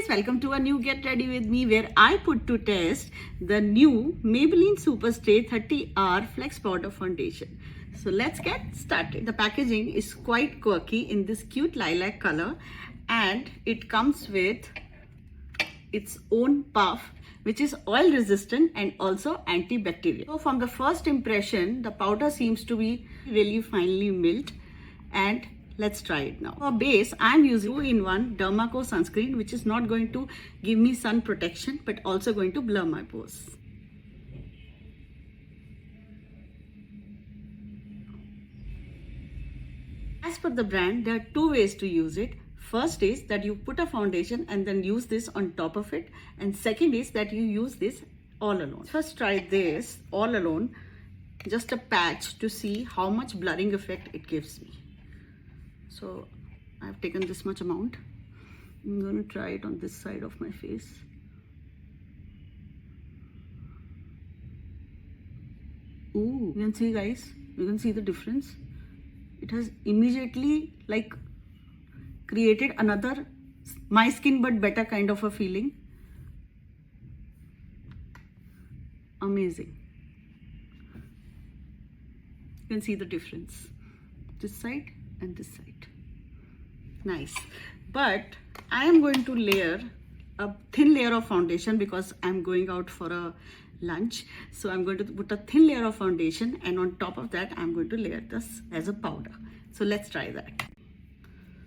guys, welcome to a new Get Ready With Me where I put to test the new Maybelline Superstay 30-Hour Flex Powder Foundation. So let's get started. The packaging is quite quirky in this cute lilac color and it comes with its own puff which is oil resistant and also antibacterial. So from the first impression, the powder seems to be really finely milled, and let's try it now. For base, I'm using 2-in-1 Dermaco sunscreen, which is not going to give me sun protection but also going to blur my pores. As per the brand, there are two ways to use it. First is that you put a foundation and then use this on top of it, and second is that you use this all alone. First try this all alone, just a patch, to see how much blurring effect it gives me. So I've taken this much amount. I'm going to try it on this side of my face. Ooh, you can see, guys, you can see the difference. It has immediately like created another my skin but better kind of a feeling. Amazing. You can see the difference, this side and this side. Nice. But I am going to layer a thin layer of foundation because I'm going out for a lunch. So I'm going to put a thin layer of foundation, and on top of that I'm going to layer this as a powder. So let's try that.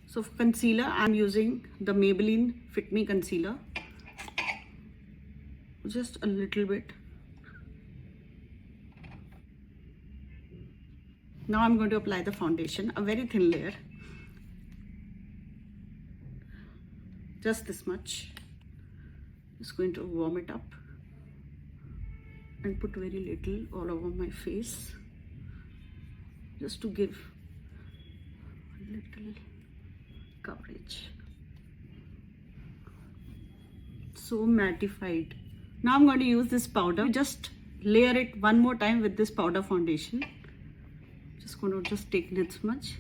So for concealer, I'm using the Maybelline Fit Me concealer, just a little bit. Now I'm going to apply the foundation, a very thin layer, just this much. Just going to warm it up and put very little all over my face, just to give a little coverage. So mattified. Now I'm going to use this powder, just layer it one more time with this powder foundation. Just going to take this much.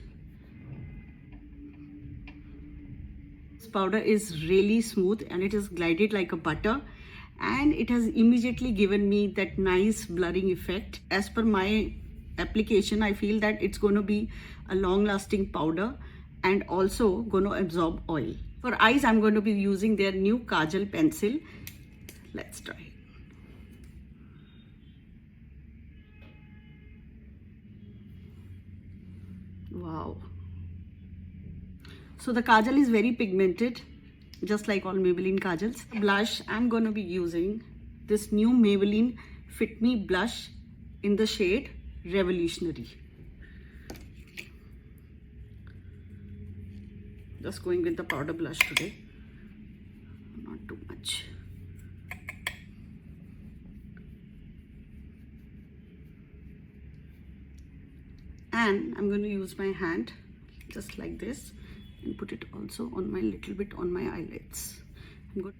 This powder is really smooth and it is glided like a butter, and it has immediately given me that nice blurring effect. As per my application, I feel that it's going to be a long lasting powder and also going to absorb oil. For eyes, I'm going to be using their new Kajal pencil. Let's try it. Wow. So the kajal is very pigmented, just like all Maybelline kajals. Blush, I'm going to be using this new Maybelline Fit Me blush in the shade Revolutionary. Just going with the powder blush today, not too much. And I'm going to use my hand just like this and put it also on my little bit on my eyelids. I'm good.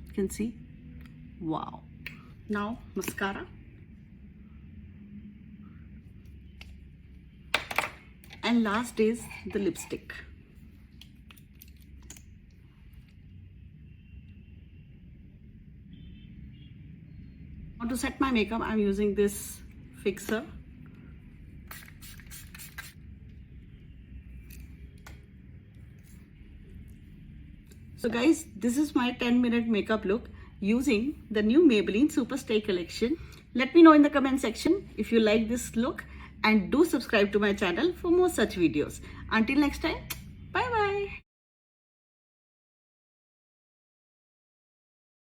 You can see. Wow. Now mascara. And last is the lipstick. Now to set my makeup, I'm using this fixer. So guys, this is my 10-minute makeup look using the new Maybelline Superstay collection. Let me know in the comment section if you like this look, and do subscribe to my channel for more such videos. Until next time,